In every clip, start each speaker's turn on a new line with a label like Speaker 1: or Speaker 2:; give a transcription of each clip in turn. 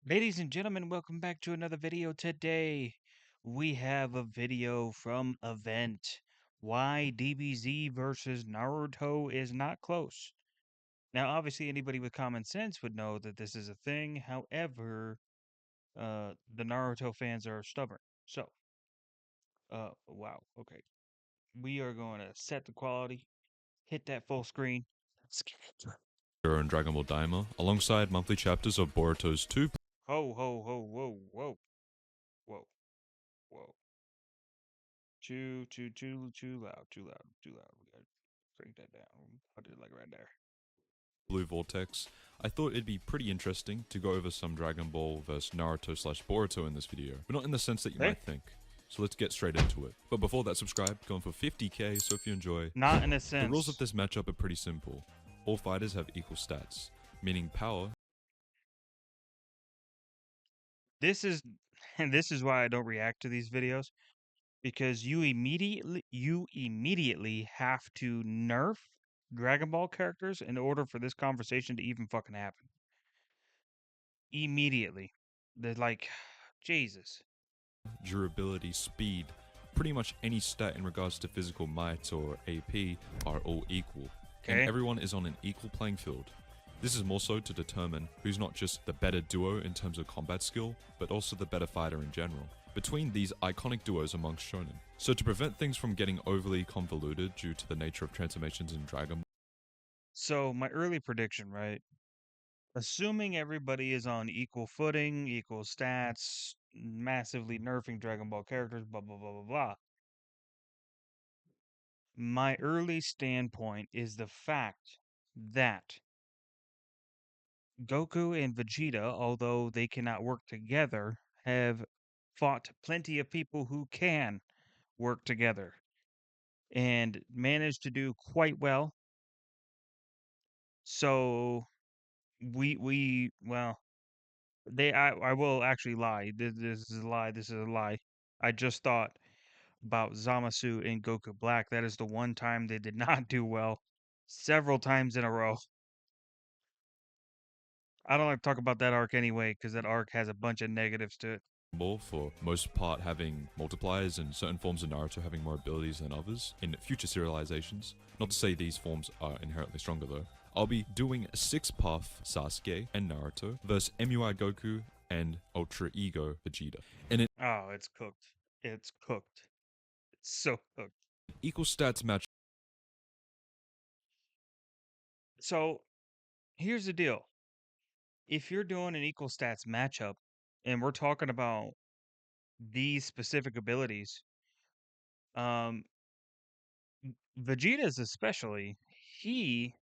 Speaker 1: Ladies and gentlemen, welcome back to another video. Today, we have a video from Event. Why DBZ versus Naruto is not close. Now, obviously, anybody with common sense would know that this is a thing. However, the Naruto fans are stubborn. So, wow. Okay. We are going to set the quality, hit that full screen. Let's get into it.
Speaker 2: And Dragon Ball Daima, alongside monthly chapters of Boruto's 2
Speaker 1: Ho, ho, ho, whoa, whoa, whoa, whoa. Too loud, too loud, too loud. We gotta break that down. Put it like right there.
Speaker 2: Blue Vortex. I thought it'd be pretty interesting to go over some Dragon Ball vs Naruto slash Boruto in this video, but not in the sense that you
Speaker 1: Hey,
Speaker 2: might think. So let's get straight into it. But before that, subscribe, going for 50k, so if you enjoy.
Speaker 1: not in a
Speaker 2: The rules of
Speaker 1: sense.
Speaker 2: this matchup are pretty simple. All fighters have equal stats, meaning power.
Speaker 1: This is, and this is why I don't react to these videos because you immediately have to nerf Dragon Ball characters in order for this conversation to even fucking happen. Immediately, they're like, Jesus.
Speaker 2: Durability, speed, pretty much any stat in regards to physical might or AP are all equal, and
Speaker 1: Okay.
Speaker 2: everyone is on an equal playing field. This is more so to determine who's not just the better duo in terms of combat skill, but also the better fighter in general, between these iconic duos amongst shonen. So to prevent things from getting overly convoluted due to the nature of transformations in Dragon Ball,
Speaker 1: So my early prediction, right? Assuming everybody is on equal footing, equal stats, massively nerfing Dragon Ball characters, blah, blah, blah, blah, blah. My early standpoint is the fact that Goku and Vegeta, although they cannot work together, have fought plenty of people who can work together and managed to do quite well. So well, I will actually lie. This is a lie. This is a lie. I just thought about Zamasu and Goku Black. That is the one time they did not do well, several times in a row. I don't like to talk about that arc anyway, because that arc has a bunch of negatives to it.
Speaker 2: for most part having multipliers and certain forms of Naruto having more abilities than others in future serializations. Not to say these forms are inherently stronger though. I'll be doing 6-path Sasuke and Naruto versus MUI Goku and Ultra Ego Vegeta. In an
Speaker 1: Oh, it's cooked. It's cooked. It's so cooked.
Speaker 2: equal stats match,
Speaker 1: So here's the deal. If you're doing an equal stats matchup, and we're talking about these specific abilities, um, Vegeta's especially, he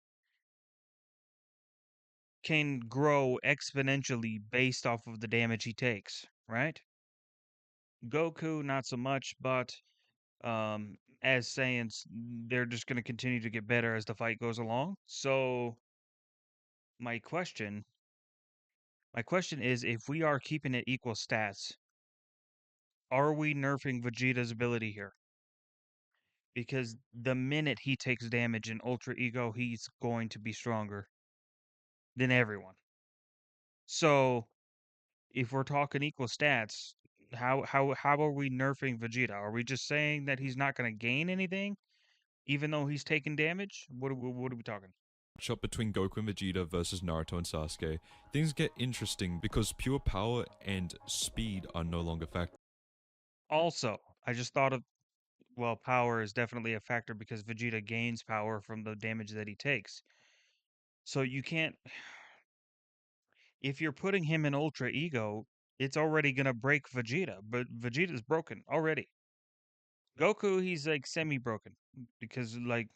Speaker 1: can grow exponentially based off of the damage he takes, right? Goku, not so much, but as Saiyans, they're just going to continue to get better as the fight goes along. So my question, my question is, if we are keeping it equal stats, are we nerfing Vegeta's ability here? Because the minute he takes damage in Ultra Ego, he's going to be stronger than everyone. So if we're talking equal stats, how are we nerfing Vegeta? Are we just saying that he's not going to gain anything, even though he's taking damage? What are we talking?
Speaker 2: matchup between Goku and Vegeta versus Naruto and Sasuke, things get interesting because pure power and speed are no longer factors.
Speaker 1: Also, I just thought of well, power is definitely a factor because Vegeta gains power from the damage that he takes. So you can't if you're putting him in Ultra Ego, it's already gonna break Vegeta, but Vegeta's broken already. Goku, he's like semi broken because like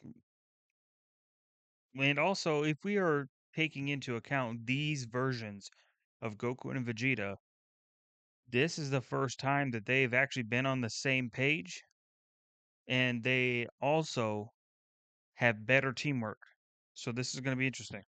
Speaker 1: and also if we are taking into account these versions of Goku and Vegeta, this is the first time that they've actually been on the same page and they also have better teamwork. So this is going to be interesting.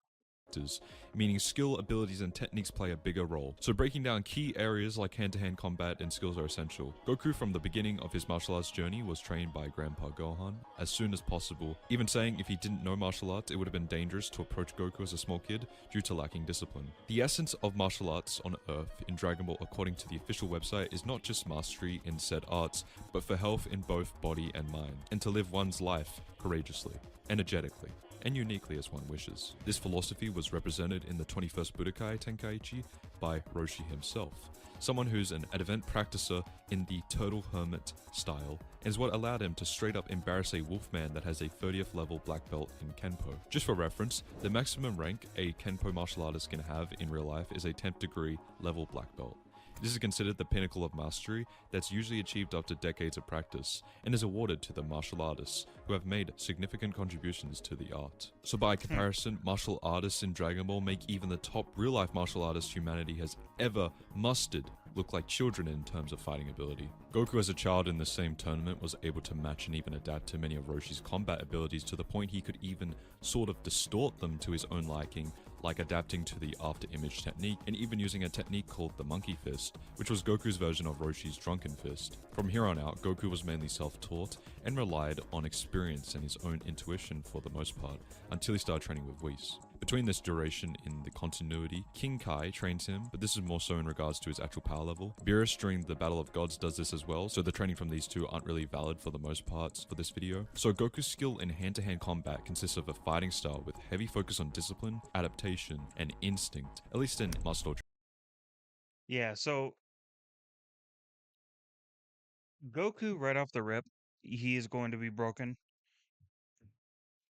Speaker 2: factors, meaning skill, abilities, and techniques play a bigger role. So breaking down key areas like hand-to-hand combat and skills are essential. Goku from the beginning of his martial arts journey was trained by Grandpa Gohan as soon as possible, even saying if he didn't know martial arts, it would have been dangerous to approach Goku as a small kid due to lacking discipline. The essence of martial arts on Earth in Dragon Ball, according to the official website, is not just mastery in said arts, but for health in both body and mind, and to live one's life courageously, energetically, and uniquely as one wishes. This philosophy was represented in the 21st Budokai Tenkaichi by Roshi himself, someone who's an adamant practicer in the Turtle Hermit style, and is what allowed him to straight up embarrass a wolfman that has a 30th level black belt in Kenpo. Just for reference, the maximum rank a Kenpo martial artist can have in real life is a 10th degree level black belt. This is considered the pinnacle of mastery that's usually achieved after decades of practice, and is awarded to the martial artists who have made significant contributions to the art. So by comparison, martial artists in Dragon Ball make even the top real-life martial artists humanity has ever mustered look like children in terms of fighting ability. Goku as a child in the same tournament was able to match and even adapt to many of Roshi's combat abilities to the point he could even sort of distort them to his own liking, like adapting to the after image technique and even using a technique called the monkey fist, which was Goku's version of Roshi's drunken fist. From here on out, Goku was mainly self-taught and relied on experience and his own intuition for the most part, until he started training with Whis. Between this duration in the continuity, King Kai trains him, but this is more so in regards to his actual power level. Beerus during the Battle of Gods does this as well, so the training from these two aren't really valid for the most parts for this video. So Goku's skill in hand-to-hand combat consists of a fighting style with heavy focus on discipline, adaptation, and instinct, at least in muscle.
Speaker 1: Yeah, so Goku right off the rip, he is going to be broken.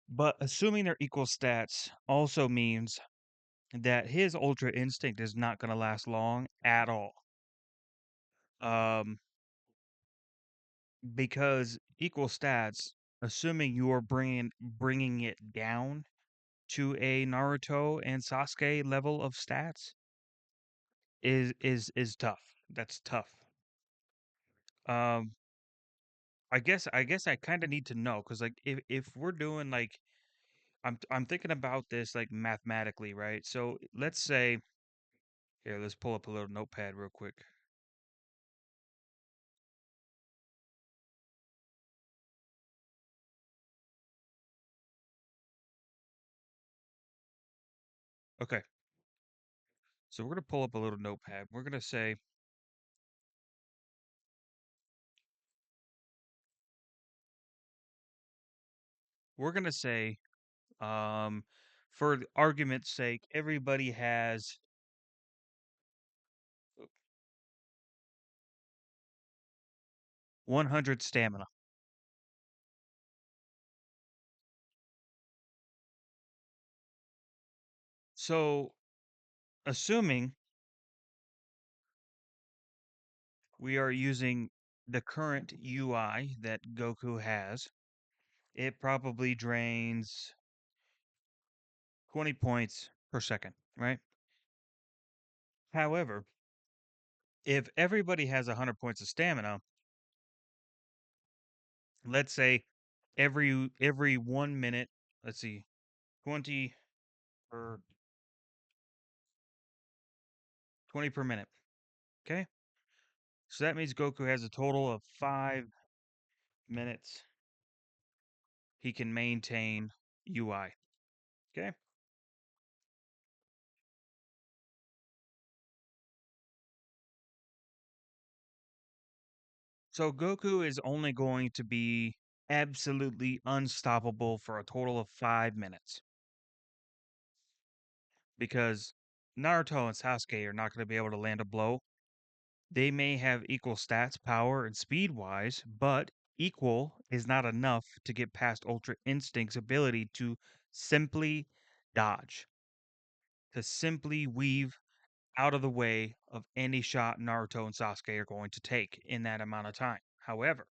Speaker 1: But assuming they're equal stats also means that his Ultra Instinct is not going to last long at all. Um, because equal stats, assuming you are bringing it down to a Naruto and Sasuke level of stats, is tough. That's tough. Um, I guess I kind of need to know because like if we're doing like I'm thinking about this like mathematically, right? So let's say here, let's pull up a little notepad real quick. Okay, so we're gonna pull up a little notepad. We're gonna say for the argument's sake, everybody has 100 stamina. So assuming we are using the current UI that Goku has, it probably drains 20 points per second, right? However, if everybody has 100 points of stamina, let's say every 1 minute, let's see, 20 per 20 per minute. Okay, so that means Goku has a total of 5 minutes he can maintain UI. Okay, so Goku is only going to be absolutely unstoppable for a total of 5 minutes because Naruto and Sasuke are not going to be able to land a blow. They may have equal stats, power, and speed wise, but equal is not enough to get past Ultra Instinct's ability to simply dodge, to simply weave out of the way of any shot Naruto and Sasuke are going to take in that amount of time. However,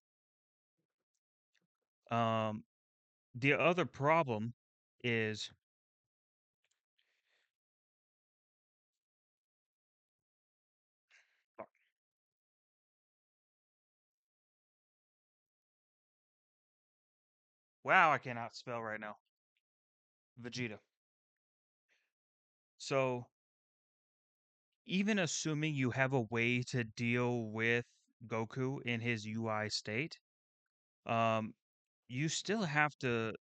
Speaker 1: um, the other problem is wow, I cannot spell right now. Vegeta. So, even assuming you have a way to deal with Goku in his UI state, um, you still have to,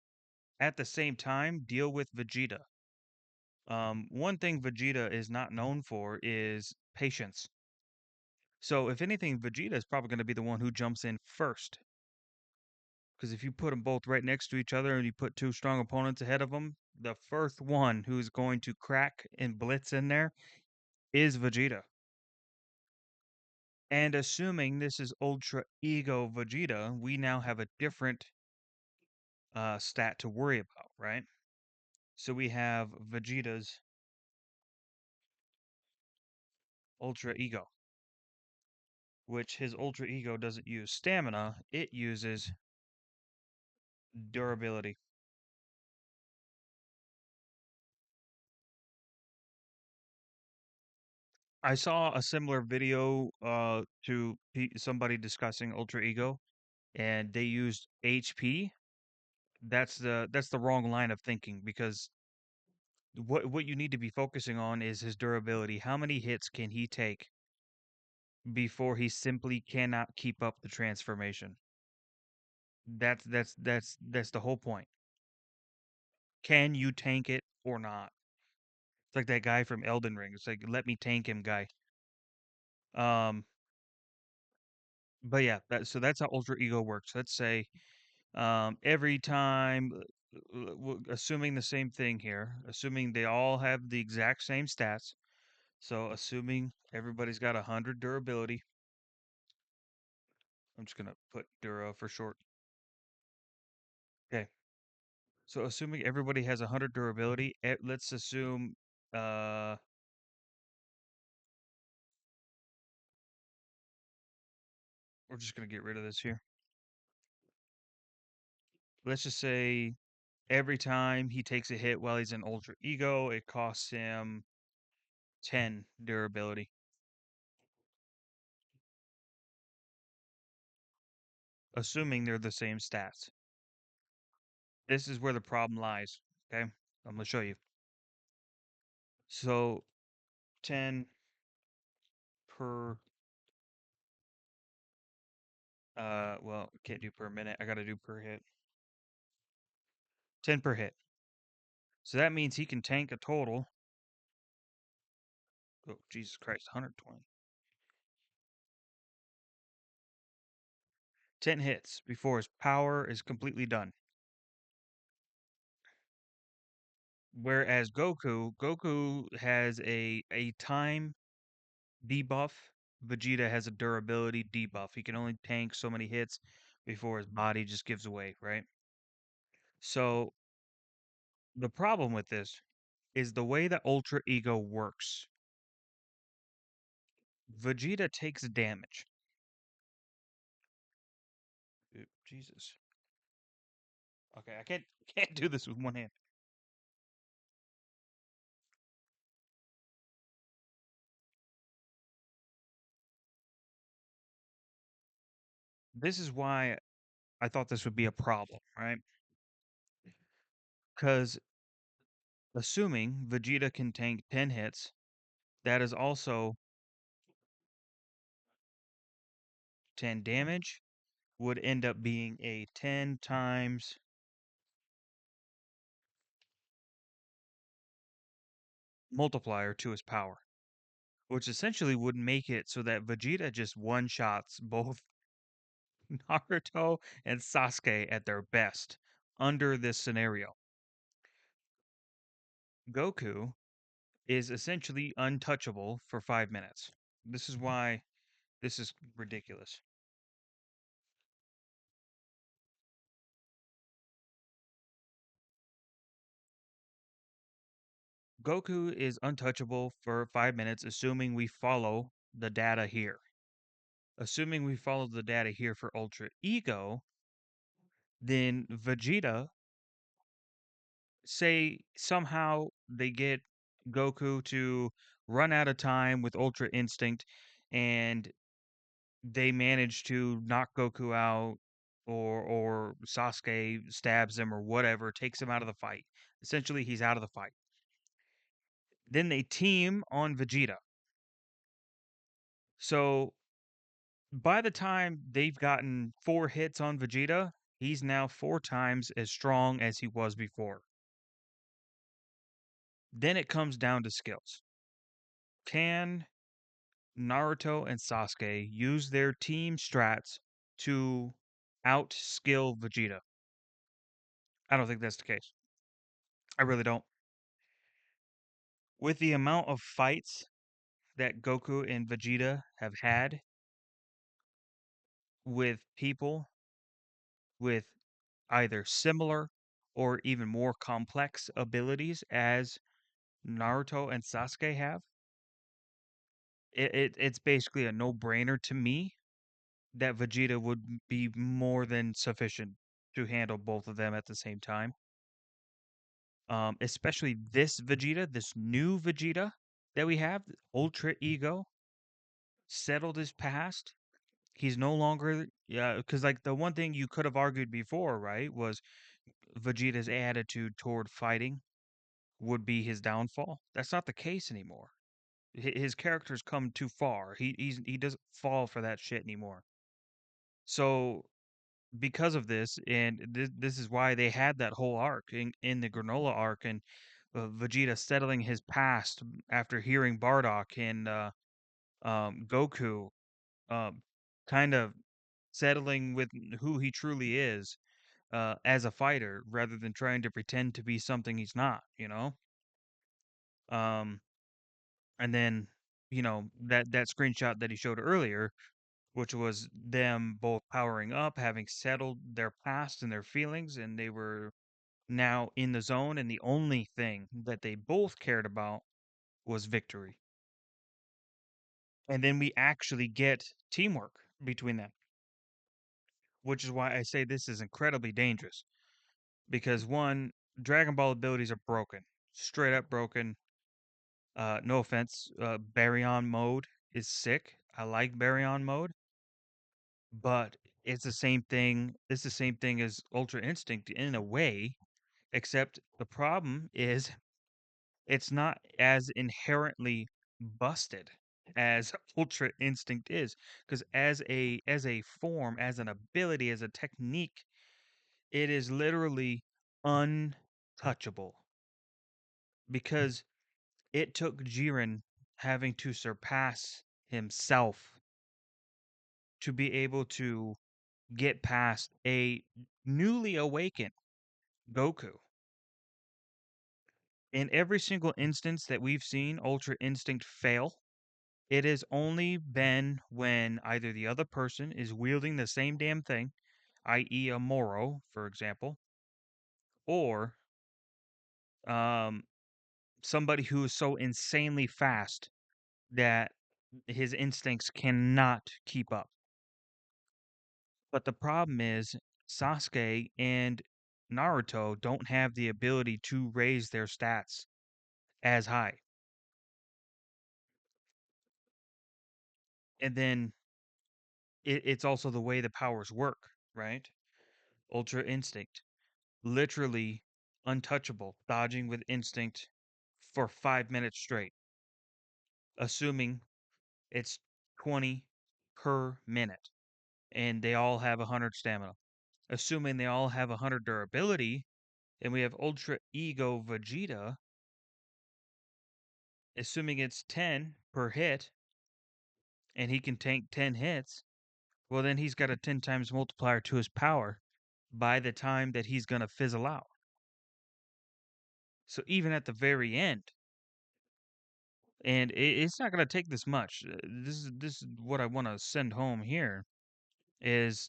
Speaker 1: at the same time, deal with Vegeta. One thing Vegeta is not known for is patience. So, if anything, Vegeta is probably going to be the one who jumps in first. Because if you put them both right next to each other and you put two strong opponents ahead of them, the first one who's going to crack and blitz in there is Vegeta. And assuming this is Ultra Ego Vegeta, we now have a different stat to worry about, right? So we have Vegeta's Ultra Ego, which his Ultra Ego doesn't use stamina, it uses durability. I saw a similar video to somebody discussing Ultra Ego, and they used HP. That's the wrong line of thinking because what you need to be focusing on is his durability. How many hits can he take before he simply cannot keep up the transformation? That's the whole point. Can you tank it or not? It's like that guy from Elden Ring. It's like let me tank him, guy. Um, but yeah, that's how Ultra Ego works. Let's say every time, assuming the same thing here, assuming they all have the exact same stats. So assuming everybody's got 100 durability, I'm just gonna put Dura for short. Okay. So assuming everybody has 100 durability, let's assume uh we're just gonna get rid of this here. Let's just say every time he takes a hit while he's in Ultra Ego, it costs him 10 durability. Assuming they're the same stats. This is where the problem lies. Okay, I'm gonna show you. So 10 per well, can't do per minute. I gotta do per hit. 10 per hit. So that means he can tank a total. Oh, Jesus Christ, 120. 10 hits before his power is completely done. Whereas Goku has a time debuff. Vegeta has a durability debuff. He can only tank so many hits before his body just gives away, right? So the problem with this is the way that Ultra Ego works. Vegeta takes damage. Jesus. Okay, I can't do this with one hand. This is why I thought this would be a problem, right? Because assuming Vegeta can tank 10 hits, that is also 10 damage, would end up being a 10 times multiplier to his power, which essentially would make it so that Vegeta just one-shots both Naruto and Sasuke at their best under this scenario. Goku is essentially untouchable for 5 minutes. This is why this is ridiculous. Goku is untouchable for 5 minutes, assuming we follow the data here. Assuming we follow the data here for Ultra Ego, then Vegeta, say somehow they get Goku to run out of time with Ultra Instinct and they manage to knock Goku out or Sasuke stabs him or whatever, takes him out of the fight. Essentially, he's out of the fight. Then they team on Vegeta. So by the time they've gotten 4 hits on Vegeta, he's now 4 times as strong as he was before. Then it comes down to skills. Can Naruto and Sasuke use their team strats to outskill Vegeta? I don't think that's the case. I really don't. With the amount of fights that Goku and Vegeta have had with people with either similar or even more complex abilities as Naruto and Sasuke have, it's basically a no-brainer to me that Vegeta would be more than sufficient to handle both of them at the same time. Especially this Vegeta, this new Vegeta that we have, Ultra Ego, settled his past. He's no longer, yeah, because like the one thing you could have argued before, right, was Vegeta's attitude toward fighting would be his downfall. That's not the case anymore. His character's come too far. He doesn't fall for that shit anymore. So because of this, and this is why they had that whole arc in the Granola arc, and Vegeta settling his past after hearing Bardock, and Goku um, kind of settling with who he truly is as a fighter, rather than trying to pretend to be something he's not. Um, and then that screenshot that he showed earlier, which was them both powering up, having settled their past and their feelings, and they were now in the zone, and the only thing that they both cared about was victory. And then we actually get teamwork between them, which is why I say this is incredibly dangerous. Because one, Dragon Ball abilities are broken, straight up broken. No offense, Baryon mode is sick. I like Baryon mode, but it's the same thing. It's the same thing as Ultra Instinct in a way, except the problem is it's not as inherently busted as Ultra Instinct is, because as a form, as an ability, as a technique, it is literally untouchable because it took Jiren having to surpass himself to be able to get past a newly awakened Goku. In every single instance that we've seen Ultra Instinct fail, it has only been when either the other person is wielding the same damn thing, i.e., a Moro, for example, or um, somebody who is so insanely fast that his instincts cannot keep up. But the problem is, Sasuke and Naruto don't have the ability to raise their stats as high. And then it's also the way the powers work, right? Ultra Instinct, literally untouchable, dodging with instinct for 5 minutes straight, assuming it's 20 per minute, and they all have 100 stamina. Assuming they all have 100 durability, and we have Ultra Ego Vegeta, assuming it's 10 per hit, and he can tank 10 hits, well, then he's got a 10 times multiplier to his power by the time that he's going to fizzle out. So even at the very end, and it's not going to take this much. This is what I want to send home here is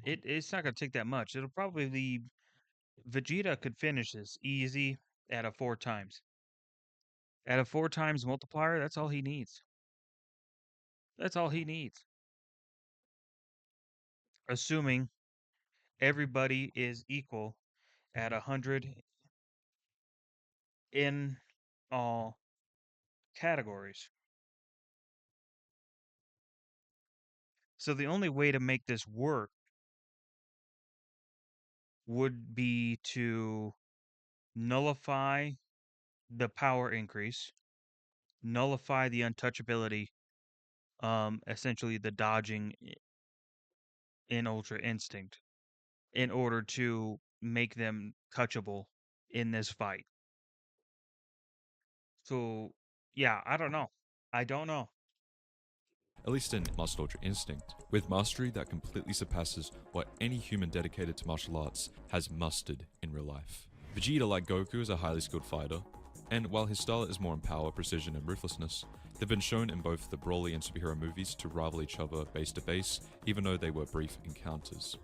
Speaker 1: it's not going to take that much. It'll probably be Vegeta could finish this easy at a 4 times. At a 4 times multiplier, that's all he needs. That's all he needs. Assuming everybody is equal at 100 in all categories. So the only way to make this work would be to nullify the power increase, nullify the untouchability, essentially the dodging in Ultra Instinct in order to make them touchable in this fight. So, yeah, I don't know. I don't know.
Speaker 2: At least in Master Ultra Instinct, with mastery that completely surpasses what any human dedicated to martial arts has mustered in real life. Vegeta, like Goku, is a highly skilled fighter, and while his style is more in power, precision, and ruthlessness, they've been shown in both the Broly and superhero movies to rival each other base to base, even though they were brief encounters.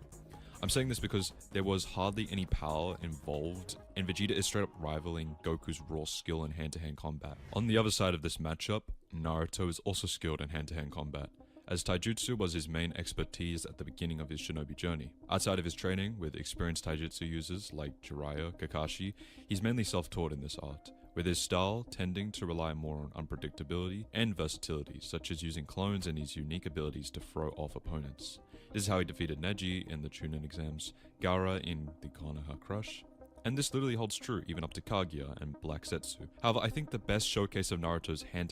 Speaker 2: I'm saying this because there was hardly any power involved, and Vegeta is straight up rivaling Goku's raw skill in hand to hand combat. On the other side of this matchup, Naruto is also skilled in hand to hand combat, as taijutsu was his main expertise at the beginning of his shinobi journey. Outside of his training with experienced taijutsu users like Jiraiya, Kakashi, he's mainly self-taught in this art, with his style tending to rely more on unpredictability and versatility, such as using clones and his unique abilities to throw off opponents. This is how he defeated Neji in the Chunin exams, Gaara in the Konoha Crush, and this literally holds true even up to Kaguya and Black Setsu. However, I think the best showcase of Naruto's hand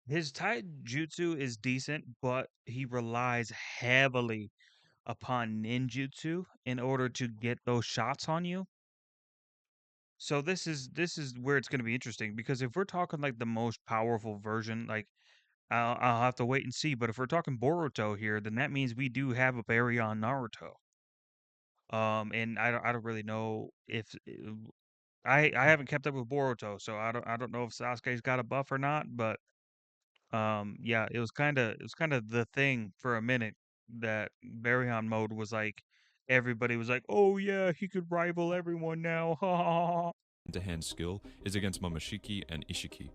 Speaker 1: His taijutsu is decent, but he relies heavily upon ninjutsu in order to get those shots on you. So this is where it's going to be interesting because if we're talking like the most powerful version, like I'll have to wait and see. But if we're talking Boruto here, then that means we do have a berry on Naruto. And I don't really know if I haven't kept up with Boruto, so I don't know if Sasuke's got a buff or not. But yeah, it was kind of the thing for a minute that Baryon mode was like everybody was like, oh yeah, he could rival everyone now. Ha ha ha.
Speaker 2: to hand skill is against Momoshiki and Ishiki.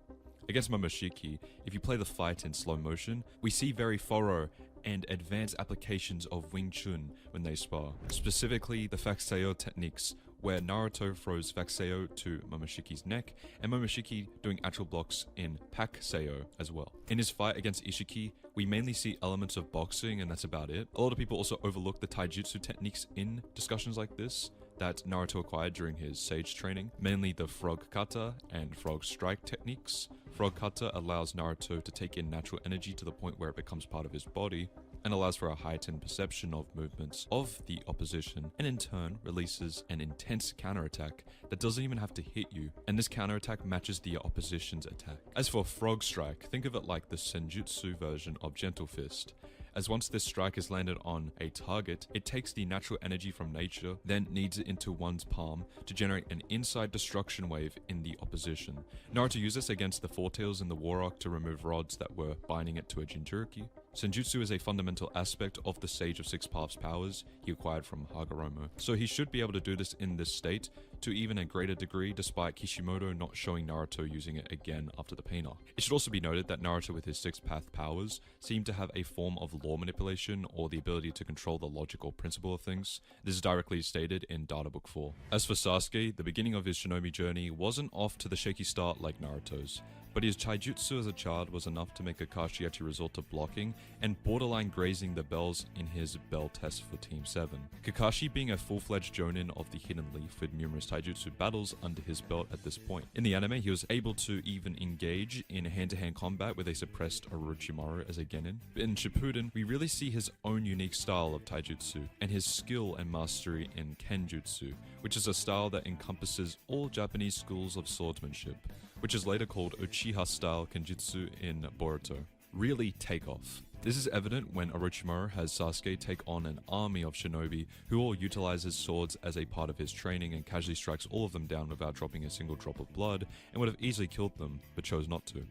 Speaker 2: Against Momoshiki, if you play the fight in slow motion, we see very thorough and advanced applications of Wing Chun when they spar, specifically the Fakuseo techniques, where Naruto throws Fakuseo to Momoshiki's neck, and Momoshiki doing actual blocks in Pakuseo as well. In his fight against Ishiki, we mainly see elements of boxing and that's about it. A lot of people also overlook the taijutsu techniques in discussions like this that Naruto acquired during his Sage training, mainly the Frog Kata and Frog Strike techniques. Frog Kata allows Naruto to take in natural energy to the point where it becomes part of his body, and allows for a heightened perception of movements of the opposition, and in turn releases an intense counterattack that doesn't even have to hit you, and this counterattack matches the opposition's attack. As for Frog Strike, think of it like the Senjutsu version of Gentle Fist, as once this strike is landed on a target, it takes the natural energy from nature, then kneads it into one's palm to generate an inside destruction wave in the opposition. Naruto used this against the Four Tails in the War Arc to remove rods that were binding it to a Jinchuriki. Senjutsu is a fundamental aspect of the Sage of Six Paths powers he acquired from Hagoromo, so he should be able to do this in this state to even a greater degree despite Kishimoto not showing Naruto using it again after the pain arc. It should also be noted that Naruto with his Six Path powers seem to have a form of law manipulation or the ability to control the logical principle of things. This is directly stated in Data Book 4. As for Sasuke, the beginning of his shinobi journey wasn't off to the shaky start like Naruto's, but his taijutsu as a child was enough to make Kakashi actually resort to blocking and borderline grazing the bells in his bell test for Team 7. Kakashi being a full-fledged jonin of the Hidden Leaf with numerous taijutsu battles under his belt at this point. In the anime, he was able to even engage in hand-to-hand combat with a suppressed Orochimaru as a genin. But in Shippuden, we really see his own unique style of taijutsu and his skill and mastery in kenjutsu, which is a style that encompasses all Japanese schools of swordsmanship, which is later called Uchiha style kenjutsu in Boruto, really take off. This is evident when Orochimaru has Sasuke take on an army of shinobi who all utilizes swords as a part of his training and casually strikes all of them down without dropping a single drop of blood and would have easily killed them, but chose not to.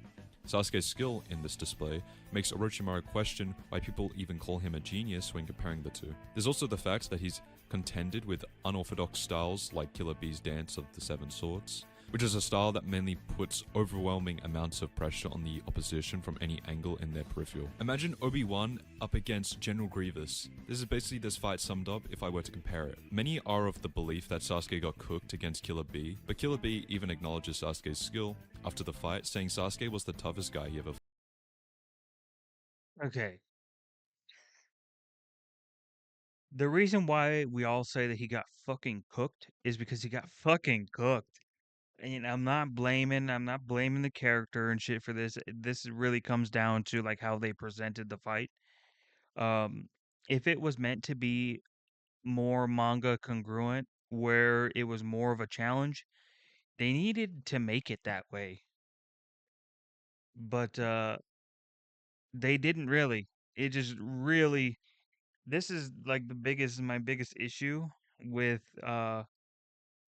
Speaker 2: Sasuke's skill in this display makes Orochimaru question why people even call him a genius when comparing the two. There's also the fact that he's contended with unorthodox styles like Killer Bee's Dance of the Seven Swords, which is a style that mainly puts overwhelming amounts of pressure on the opposition from any angle in their peripheral. Imagine Obi-Wan up against General Grievous. This is basically this fight summed up if I were to compare it. Many are of the belief that Sasuke got cooked against Killer Bee, but Killer Bee even acknowledges Sasuke's skill after the fight, saying Sasuke was the toughest guy he ever
Speaker 1: Okay. The reason why we all say that he got fucking cooked is because he got fucking cooked. and I'm not blaming the character and shit for this. This really comes down to like how they presented the fight. Um, if it was meant to be more manga congruent, where it was more of a challenge, they needed to make it that way. But they didn't really. It just really this is like my biggest issue with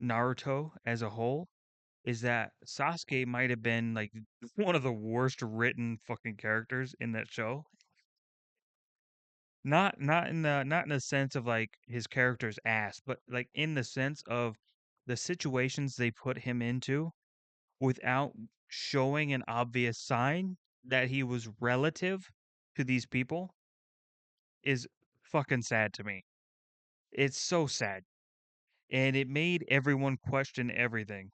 Speaker 1: Naruto as a whole is that Sasuke might have been like one of the worst written fucking characters in that show. Not in the sense of like his character's ass, but like in the sense of the situations they put him into without showing an obvious sign that he was relative to these people is fucking sad to me. It's so sad. And it made everyone question everything.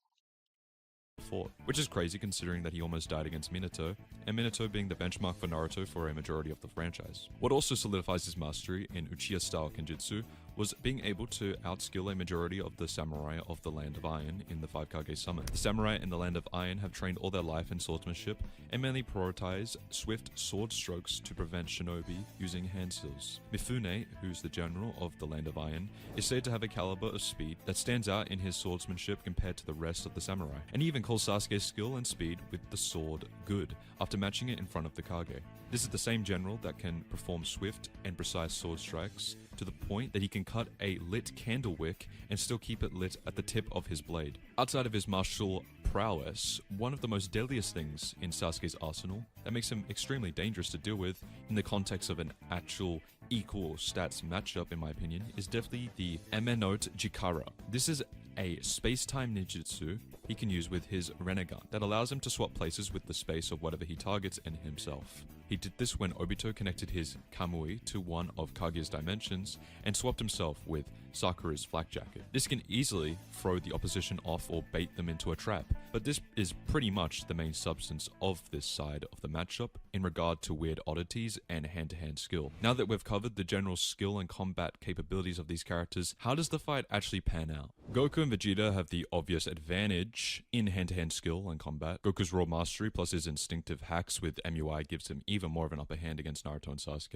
Speaker 2: fought, which is crazy considering that he almost died against Minato, and Minato being the benchmark for Naruto for a majority of the franchise. What also solidifies his mastery in Uchiha-style Kenjutsu was being able to outskill a majority of the samurai of the Land of Iron in the Five Kage Summon. The samurai in the Land of Iron have trained all their life in swordsmanship and mainly prioritize swift sword strokes to prevent shinobi using hand skills. Mifune, who's the general of the Land of Iron, is said to have a caliber of speed that stands out in his swordsmanship compared to the rest of the samurai, and he even calls Sasuke's skill and speed with the sword good, after matching it in front of the Kage. This is the same general that can perform swift and precise sword strikes to the point that he can cut a lit candle wick and still keep it lit at the tip of his blade. Outside of his martial prowess, one of the most deadliest things in Sasuke's arsenal that makes him extremely dangerous to deal with in the context of an actual equal stats matchup, in my opinion, is definitely the Emenote Jikara. This is a space-time ninjutsu he can use with his Renegon that allows him to swap places with the space of whatever he targets and himself. He did this when Obito connected his Kamui to one of Kage's dimensions and swapped himself with Sakura's flak jacket. This can easily throw the opposition off or bait them into a trap, but this is pretty much the main substance of this side of the matchup in regard to weird oddities and hand-to-hand skill. Now that we've covered the general skill and combat capabilities of these characters, how does the fight actually pan out? Goku and Vegeta have the obvious advantage in hand-to-hand skill and combat. Goku's raw mastery plus his instinctive hacks with MUI gives him even more of an upper hand against Naruto and Sasuke.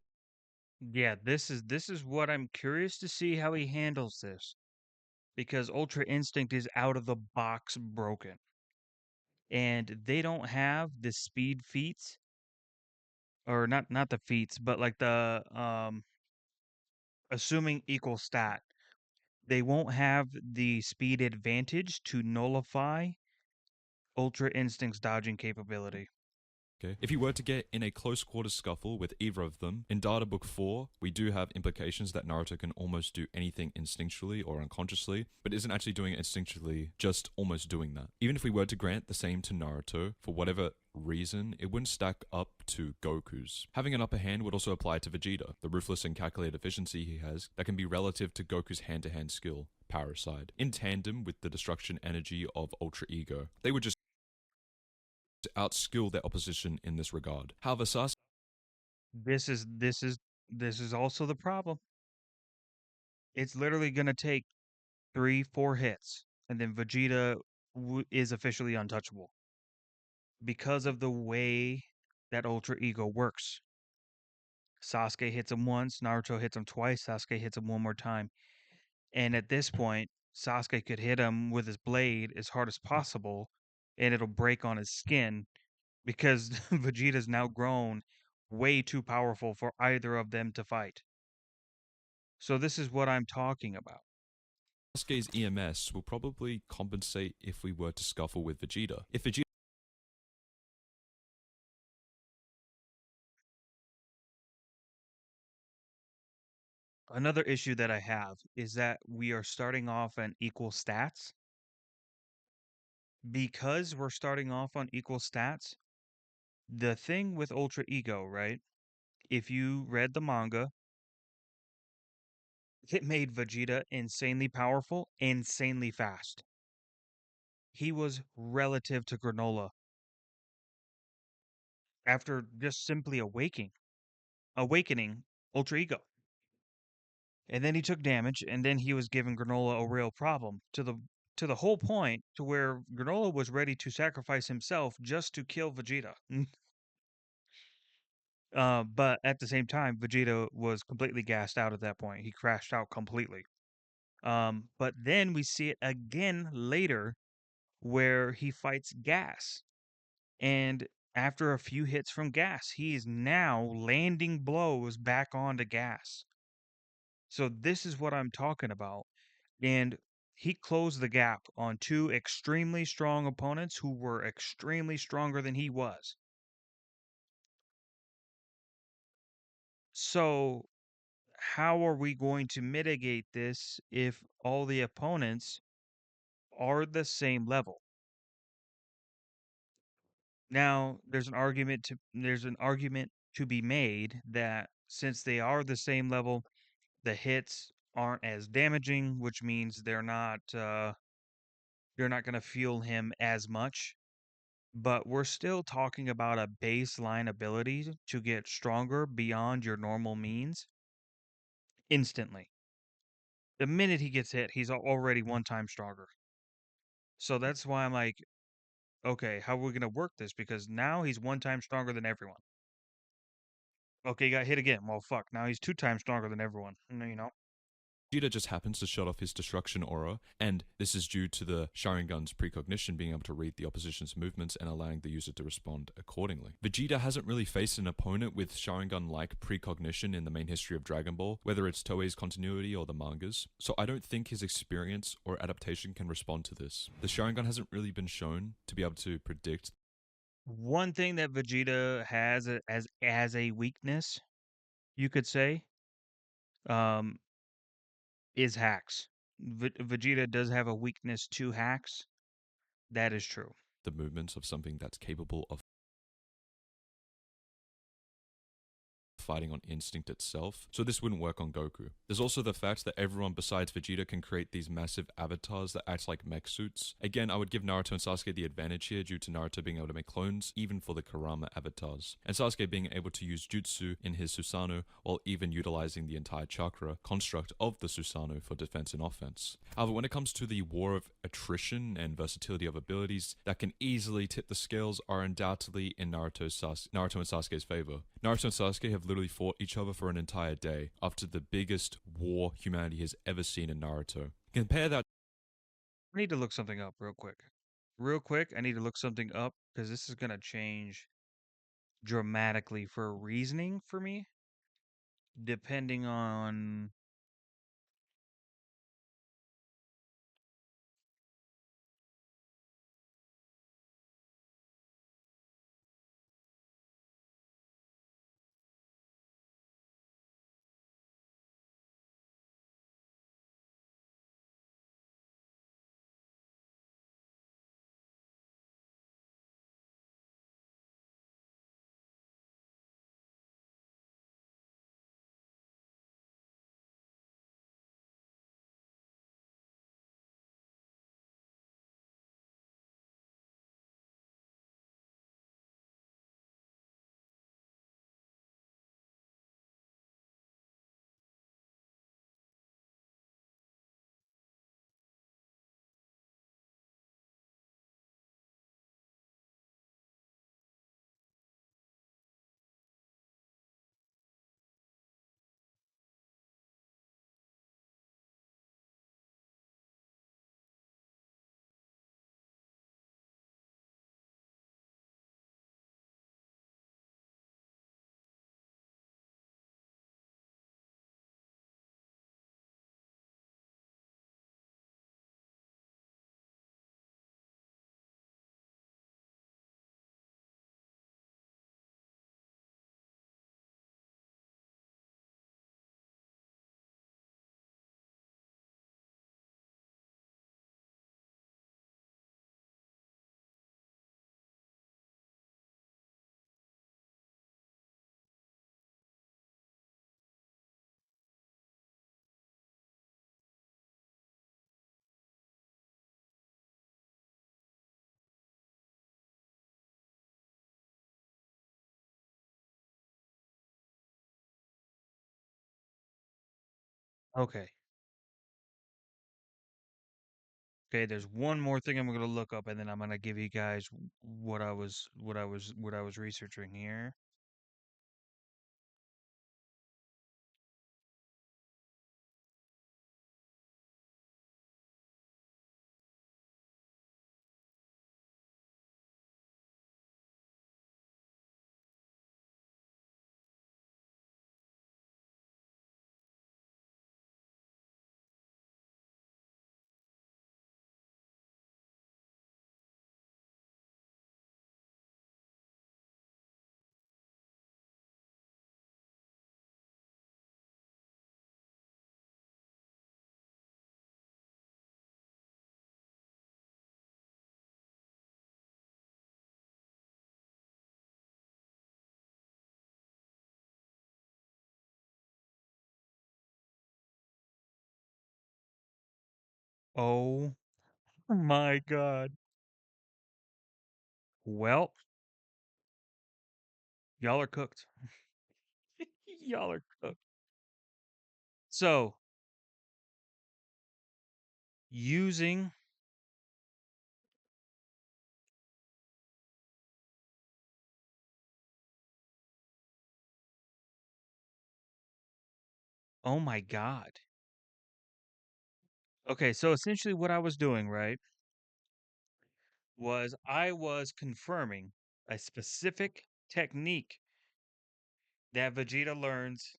Speaker 1: Yeah, this is what I'm curious to see how he handles this because Ultra Instinct is out of the box broken. And they don't have the speed feats or not the feats, but like the assuming equal stat. They won't have the speed advantage to nullify Ultra Instinct's dodging capability.
Speaker 2: Okay. If you were to get in a close quarters scuffle with either of them, in Data Book 4, we do have implications that Naruto can almost do anything instinctually or unconsciously, but isn't actually doing it instinctually, just almost doing that. Even if we were to grant the same to Naruto, for whatever reason, it wouldn't stack up to Goku's. Having an upper hand would also apply to Vegeta, the ruthless and calculated efficiency he has that can be relative to Goku's hand-to-hand skill, power side, in tandem with the destruction energy of Ultra Ego. They would just outskill their opposition in this regard. However, Sasuke
Speaker 1: This is also the problem. It's literally gonna take 3, 4 hits, and then Vegeta is officially untouchable because of the way that Ultra Ego works. Sasuke hits him once, Naruto hits him twice, Sasuke hits him one more time. And at this point, Sasuke could hit him with his blade as hard as possible, and it'll break on his skin because Vegeta's now grown way too powerful for either of them to fight. So this is what I'm talking about.
Speaker 2: Sasuke's EMS will probably compensate if we were to scuffle with Vegeta. If Vegeta
Speaker 1: Another issue that I have is that we are starting off on equal stats. Because we're starting off on equal stats, the thing with Ultra Ego, right? If you read the manga, it made Vegeta insanely powerful, insanely fast. He was relative to Granola after just simply awakening Ultra Ego. And then he took damage, and then he was giving Granola a real problem to the whole point to where Granola was ready to sacrifice himself just to kill Vegeta. But at the same time, Vegeta was completely gassed out at that point. He crashed out completely. But then we see it again later where he fights Gas. And after a few hits from Gas, he is now landing blows back onto Gas. So this is what I'm talking about. And he closed the gap on two extremely strong opponents who were extremely stronger than he was. So, how are we going to mitigate this if all the opponents are the same level? Now, there's an argument to be made that since they are the same level, the hits aren't as damaging, which means you're not going to feel him as much. But we're still talking about a baseline ability to get stronger beyond your normal means instantly. The minute he gets hit, he's already one time stronger. So that's why I'm like, okay, how are we going to work this? Because now he's one time stronger than everyone. Okay, he got hit again. Well, fuck. Now he's two times stronger than everyone. You know?
Speaker 2: Vegeta just happens to shut off his destruction aura, and this is due to the Sharingan's precognition being able to read the opposition's movements and allowing the user to respond accordingly. Vegeta hasn't really faced an opponent with Sharingan-like precognition in the main history of Dragon Ball, whether it's Toei's continuity or the mangas, so I don't think his experience or adaptation can respond to this. The Sharingan hasn't really been shown to be able to predict.
Speaker 1: One thing that Vegeta has as a weakness, you could say, um, is hacks. Vegeta does have a weakness to hacks. That is true.
Speaker 2: The movements of something that's capable of fighting on instinct itself, so this wouldn't work on Goku. There's also the fact that everyone besides Vegeta can create these massive avatars that act like mech suits. Again, I would give Naruto and Sasuke the advantage here due to Naruto being able to make clones, even for the Kurama avatars, and Sasuke being able to use jutsu in his Susanoo while even utilizing the entire chakra construct of the Susanoo for defense and offense. However, when it comes to the war of attrition and versatility of abilities that can easily tip the scales are undoubtedly in Naruto and Sasuke's favor. Naruto and Sasuke have literally fought each other for an entire day after the biggest war humanity has ever seen in Naruto. Compare that.
Speaker 1: I need to look something up real quick. Real quick, I need to look something up because this is going to change dramatically for reasoning for me, depending on. Okay. Okay, there's one more thing I'm gonna look up, and then I'm gonna give you guys what I was researching here. Oh my God. Well, y'all are cooked. Y'all are cooked. So, using oh my God. Okay, so essentially what I was doing, right, was I was confirming a specific technique that Vegeta learns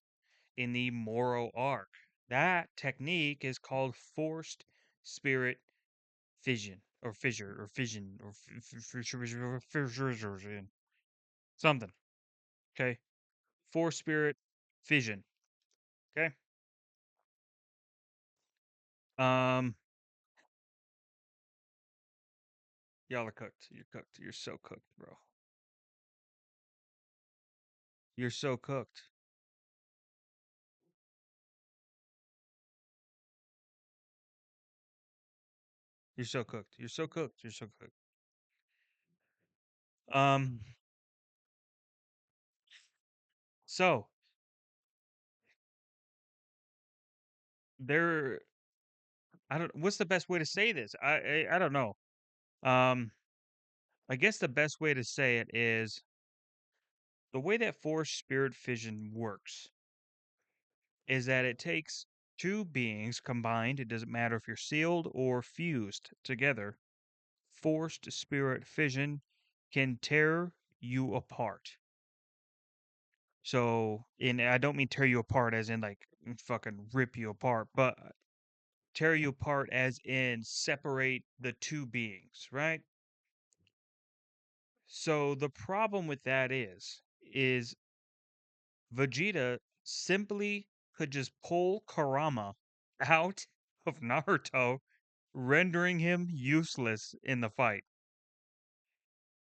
Speaker 1: in the Moro arc. That technique is called forced spirit fission or fissure or fission or fission something. Okay, forced spirit fission. Okay. Um, y'all are cooked. You're cooked. You're so cooked, bro. You're so cooked. You're so cooked. You're so cooked. You're so cooked. Um, so there. I don't. What's the best way to say this? I don't know. Um, I guess the best way to say it is the way that force spirit fission works is that it takes two beings combined. It doesn't matter if you're sealed or fused together. Forced spirit fission can tear you apart. So, and I don't mean tear you apart as in like fucking rip you apart, but tear you apart as in separate the two beings, right? So the problem with that is Vegeta simply could just pull Kurama out of Naruto, rendering him useless in the fight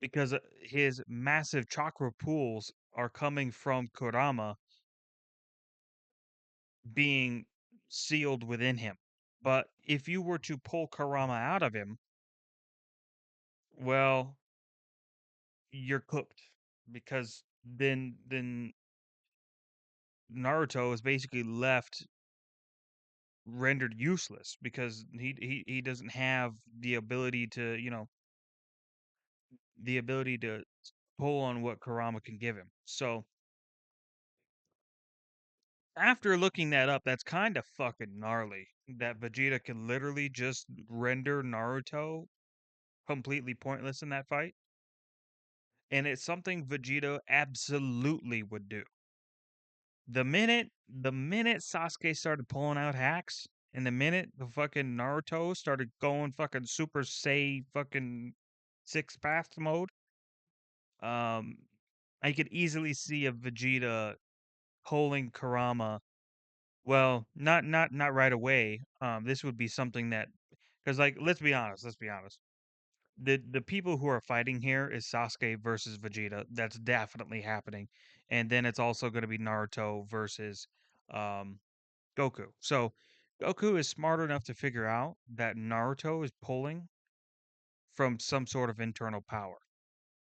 Speaker 1: because his massive chakra pools are coming from Kurama being sealed within him. But if you were to pull Kurama out of him, well, you're cooked because then Naruto is basically left rendered useless because he doesn't have the ability to, the ability to pull on what Kurama can give him. So, after looking that up, that's kind of fucking gnarly that Vegeta can literally just render Naruto completely pointless in that fight. And it's something Vegeta absolutely would do. The minute Sasuke started pulling out hacks, and the minute the fucking Naruto started going fucking Super Sai fucking six path mode, um, I could easily see a Vegeta pulling Kurama. Well, not right away. This would be something that, because like let's be honest. The people who are fighting here is Sasuke versus Vegeta. That's definitely happening, and then it's also going to be Naruto versus um Goku. So Goku is smart enough to figure out that Naruto is pulling from some sort of internal power.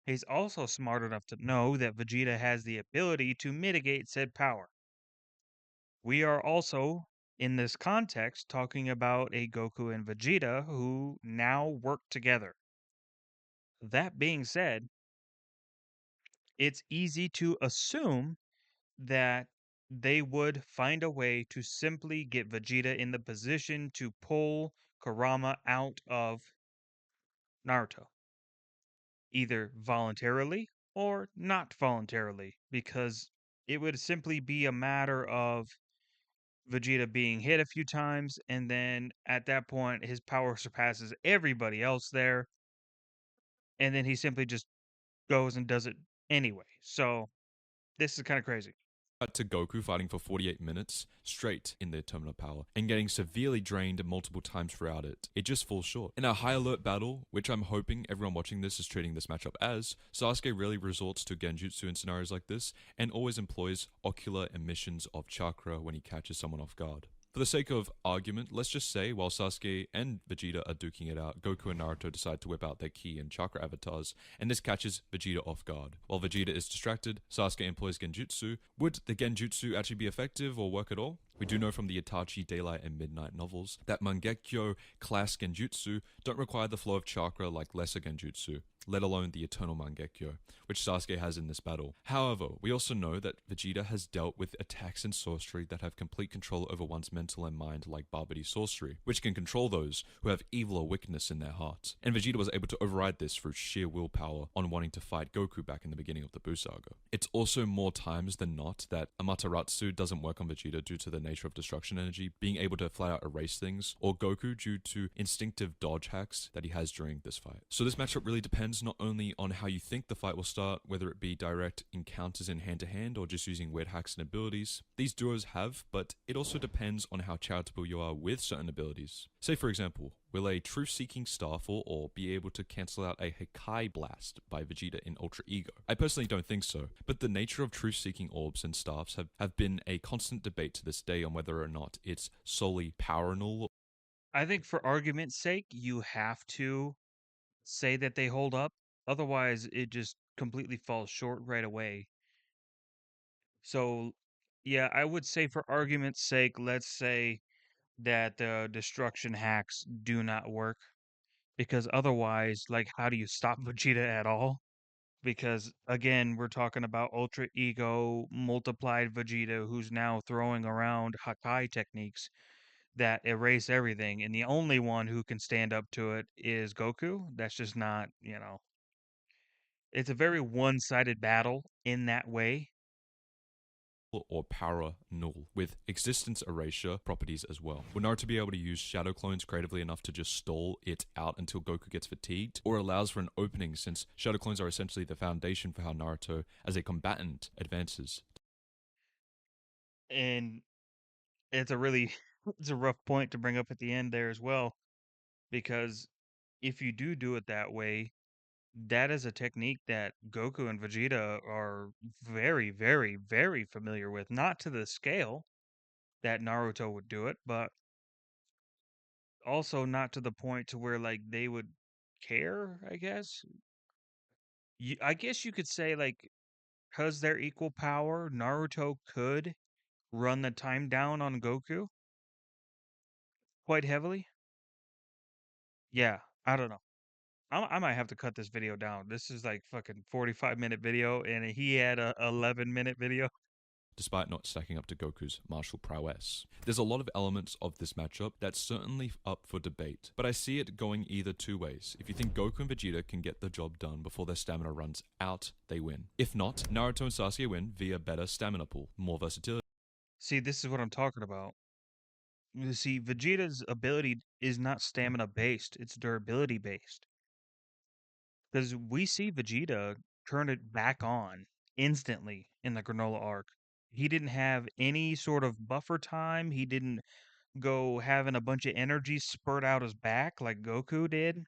Speaker 1: He's also smart enough to know that Vegeta has the ability to mitigate said power. We are also In this context, talking about a Goku and Vegeta who now work together. That being said, it's easy to assume that they would find a way to simply get Vegeta in the position to pull Kurama out of Naruto, either voluntarily or not voluntarily, because it would simply be a matter of Vegeta being hit a few times, and then at that point, his power surpasses everybody else there, and then he simply just goes and does it anyway. So this is kind of crazy.
Speaker 2: Cut to Goku fighting for 48 minutes straight in their terminal power and getting severely drained multiple times throughout it. It just falls short. In a high alert battle, which I'm hoping everyone watching this is treating this matchup as, Sasuke really resorts to genjutsu in scenarios like this and always employs ocular emissions of chakra when he catches someone off guard. For the sake of argument, let's just say while Sasuke and Vegeta are duking it out, Goku and Naruto decide to whip out their ki and chakra avatars, and this catches Vegeta off guard. While Vegeta is distracted, Sasuke employs genjutsu. Would the genjutsu actually be effective or work at all? We do know from the Itachi Daylight and Midnight novels that Mangekyo class genjutsu don't require the flow of chakra like lesser genjutsu, let alone the eternal Mangekyo, which Sasuke has in this battle. However, we also know that Vegeta has dealt with attacks and sorcery that have complete control over one's mental and mind like Barbary sorcery, which can control those who have evil or wickedness in their hearts. And Vegeta was able to override this through sheer willpower on wanting to fight Goku back in the beginning of the Buu Saga. It's also more times than not that Amaterasu doesn't work on Vegeta due to the nature of destruction energy, being able to flat out erase things, or Goku due to instinctive dodge hacks that he has during this fight. So this matchup really depends not only on how you think the fight will start, whether it be direct encounters in hand-to-hand or just using weird hacks and abilities. These duos have, but it also depends on how charitable you are with certain abilities. Say for example, will a truth-seeking Starfall or be able to cancel out a Hakai Blast by Vegeta in Ultra Ego? I personally don't think so, but the nature of truth-seeking orbs and staffs have been a constant debate to this day on whether or not it's solely power null.
Speaker 1: I think for argument's sake, you have to say that they hold up. Otherwise, it just completely falls short right away. So, yeah, I would say for argument's sake, let's say that the destruction hacks do not work because otherwise, like, how do you stop Vegeta at all? Because again, we're talking about Ultra Ego multiplied Vegeta who's now throwing around Hakai techniques that erase everything, and the only one who can stand up to it is Goku. That's just not, it's a very one-sided battle in that way.
Speaker 2: Or power null, with existence erasure properties as well. Will Naruto be able to use shadow clones creatively enough to just stall it out until Goku gets fatigued, or allows for an opening since shadow clones are essentially the foundation for how Naruto as a combatant advances?
Speaker 1: And it's a really it's a rough point to bring up at the end there as well, because if you do it that way, that is a technique that Goku and Vegeta are very, very, very familiar with. Not to the scale that Naruto would do it, but also not to the point to where like they would care, I guess. I guess you could say like because they're equal power, Naruto could run the time down on Goku quite heavily. Yeah, I don't know. I might have to cut this video down. This is like fucking 45-minute video, and he had a 11-minute video.
Speaker 2: Despite not stacking up to Goku's martial prowess. There's a lot of elements of this matchup that's certainly up for debate, but I see it going either two ways. If you think Goku and Vegeta can get the job done before their stamina runs out, they win. If not, Naruto and Sasuke win via better stamina pool, more versatility.
Speaker 1: See, this is what I'm talking about. You see, Vegeta's ability is not stamina based; it's durability based. Because we see Vegeta turn it back on instantly in the Granola arc. He didn't have any sort of buffer time. He didn't go having a bunch of energy spurt out his back like Goku did.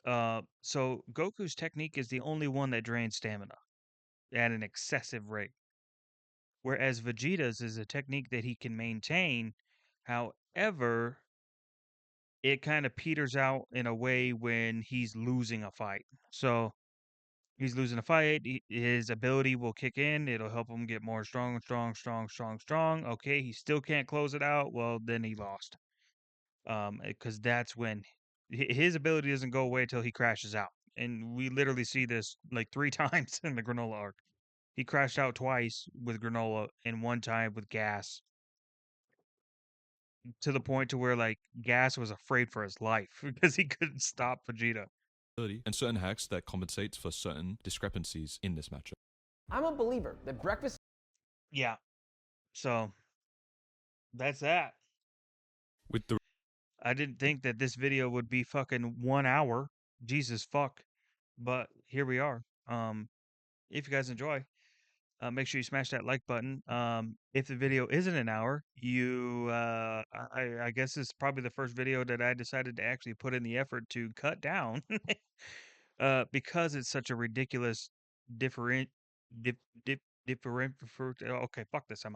Speaker 1: So Goku's technique is the only one that drains stamina at an excessive rate, whereas Vegeta's is a technique that he can maintain. However, it kind of peters out in a way when he's losing a fight. So He's losing a fight. His ability will kick in. It'll help him get more strong. Okay, he still can't close it out. Well, then he lost. Because that's when his ability doesn't go away till he crashes out, and we literally see this like 3 times in the Granola arc. He crashed out twice with Granola and one time with Gas, to the point to where like Gas was afraid for his life because he couldn't stop Vegeta.
Speaker 2: and certain hacks that compensates for certain discrepancies in this matchup.
Speaker 3: I'm a believer that breakfast.
Speaker 1: Yeah. So that's that.
Speaker 2: With the
Speaker 1: I didn't think that this video would be fucking 1 hour. Jesus fuck. But here we are. If you guys enjoy, make sure you smash that like button. If the video isn't an hour, I guess it's probably the first video that I decided to actually put in the effort to cut down, because it's such a ridiculous different, dip, dip, different. Okay, fuck this. I'm